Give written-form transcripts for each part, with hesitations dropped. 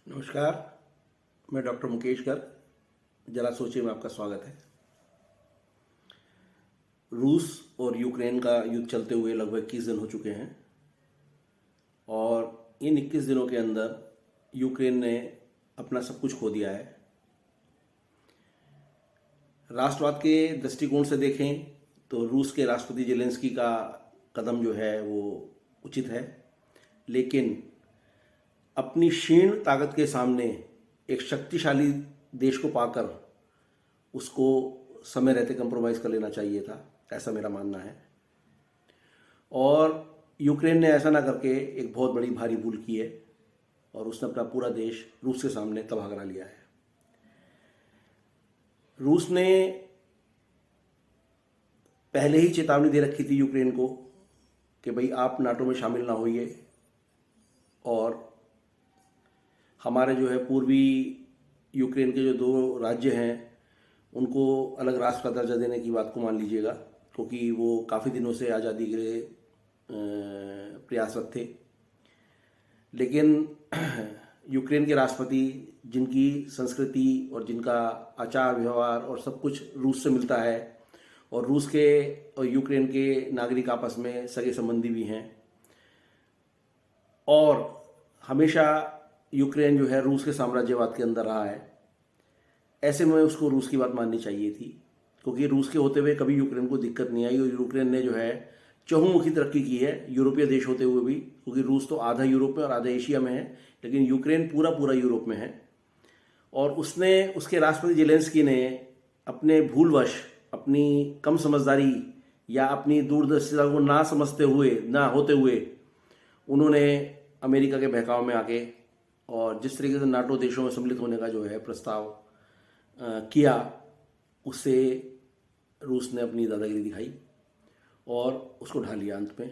नमस्कार। मैं डॉक्टर मुकेश गर्ग, जरा सोचिए में आपका स्वागत है। रूस और यूक्रेन का युद्ध चलते हुए लगभग 21 दिन हो चुके हैं और इन 21 दिनों के अंदर यूक्रेन ने अपना सब कुछ खो दिया है। राष्ट्रवाद के दृष्टिकोण से देखें तो रूस के राष्ट्रपति जेलेंस्की का कदम जो है वो उचित है, लेकिन अपनी क्षीण ताकत के सामने एक शक्तिशाली देश को पाकर उसको समय रहते कंप्रोमाइज़ कर लेना चाहिए था, ऐसा मेरा मानना है। और यूक्रेन ने ऐसा ना करके एक बहुत बड़ी भारी भूल की है और उसने अपना पूरा देश रूस के सामने तबाह करा लिया है। रूस ने पहले ही चेतावनी दे रखी थी यूक्रेन को कि भाई आप नाटो में शामिल ना होइए और हमारे जो है पूर्वी यूक्रेन के जो दो राज्य हैं उनको अलग राष्ट्र का दर्जा देने की बात को मान लीजिएगा, क्योंकि वो काफ़ी दिनों से आज़ादी के लिए प्रयासरत थे। लेकिन यूक्रेन के राष्ट्रपति, जिनकी संस्कृति और जिनका आचार व्यवहार और सब कुछ रूस से मिलता है और रूस के और यूक्रेन के नागरिक आपस में सगे संबंधी भी हैं, और हमेशा यूक्रेन जो है रूस के साम्राज्यवाद के अंदर रहा है, ऐसे में उसको रूस की बात माननी चाहिए थी, क्योंकि रूस के होते हुए कभी यूक्रेन को दिक्कत नहीं आई और यूक्रेन ने जो है चहुमुखी तरक्की की है यूरोपीय देश होते हुए भी, क्योंकि रूस तो आधा यूरोप में और आधा एशिया में है, लेकिन यूक्रेन पूरा पूरा यूरोप में है। और उसके राष्ट्रपति जेलेंस्की ने अपने भूलवश, अपनी कम समझदारी या अपनी दूरदर्शिता को ना होते हुए उन्होंने अमेरिका के बहकाव में आके और जिस तरीके से नाटो देशों में सम्मिलित होने का जो है प्रस्ताव किया, उससे रूस ने अपनी दादागिरी दिखाई और उसको ढा लिया। अंत में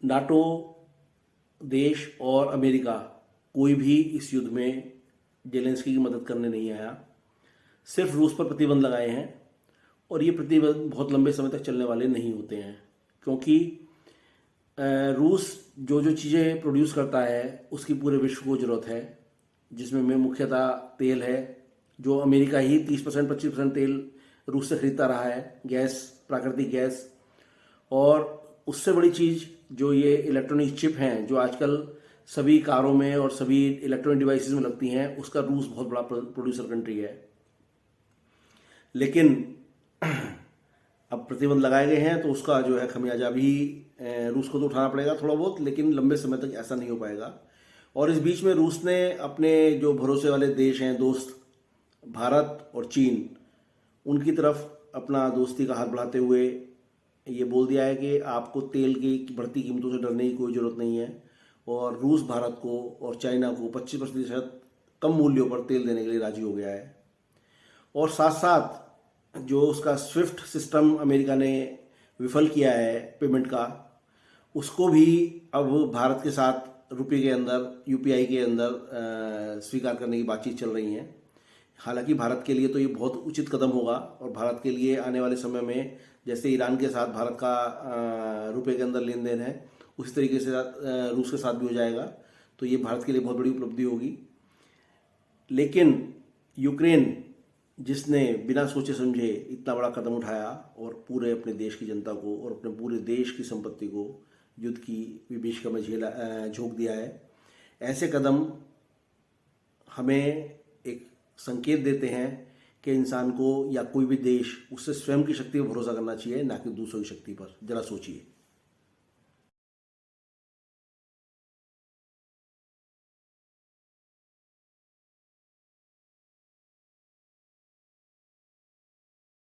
नाटो देश और अमेरिका कोई भी इस युद्ध में जेलेंस्की की मदद करने नहीं आया, सिर्फ रूस पर प्रतिबंध लगाए हैं। और ये प्रतिबंध बहुत लंबे समय तक चलने वाले नहीं होते हैं, क्योंकि रूस जो जो चीज़ें प्रोड्यूस करता है उसकी पूरे विश्व को ज़रूरत है, जिसमें मुख्यतः तेल है, जो अमेरिका ही 30% 25% तेल रूस से खरीदता रहा है, गैस, प्राकृतिक गैस। और उससे बड़ी चीज़ जो ये इलेक्ट्रॉनिक चिप हैं जो आजकल सभी कारों में और सभी इलेक्ट्रॉनिक डिवाइसेस में लगती हैं, उसका रूस बहुत बड़ा प्रोड्यूसर कंट्री है। लेकिन अब प्रतिबंध लगाए गए हैं तो उसका जो है खमियाजा भी रूस को तो उठाना पड़ेगा थोड़ा बहुत, लेकिन लंबे समय तक ऐसा नहीं हो पाएगा। और इस बीच में रूस ने अपने जो भरोसे वाले देश हैं, दोस्त भारत और चीन, उनकी तरफ अपना दोस्ती का हाथ बढ़ाते हुए ये बोल दिया है कि आपको तेल की बढ़ती कीमतों से डरने की कोई ज़रूरत नहीं है, और रूस भारत को और चाइना को 25% कम मूल्यों पर तेल देने के लिए राजी हो गया है। और साथ साथ जो उसका स्विफ्ट सिस्टम अमेरिका ने विफल किया है पेमेंट का, उसको भी अब भारत के साथ रुपये के अंदर, यूपीआई के अंदर स्वीकार करने की बातचीत चल रही है। हालांकि भारत के लिए तो ये बहुत उचित कदम होगा और भारत के लिए आने वाले समय में जैसे ईरान के साथ भारत का रुपये के अंदर लेन देन है, उसी तरीके से रूस के साथ भी हो जाएगा, तो ये भारत के लिए बहुत बड़ी उपलब्धि होगी। लेकिन यूक्रेन, जिसने बिना सोचे समझे इतना बड़ा कदम उठाया और पूरे अपने देश की जनता को और अपने पूरे देश की संपत्ति को युद्ध की विभीषिका में झोंक दिया है, ऐसे कदम हमें एक संकेत देते हैं कि इंसान को या कोई भी देश उससे स्वयं की शक्ति पर भरोसा करना चाहिए, ना कि दूसरों की शक्ति पर। जरा सोचिए।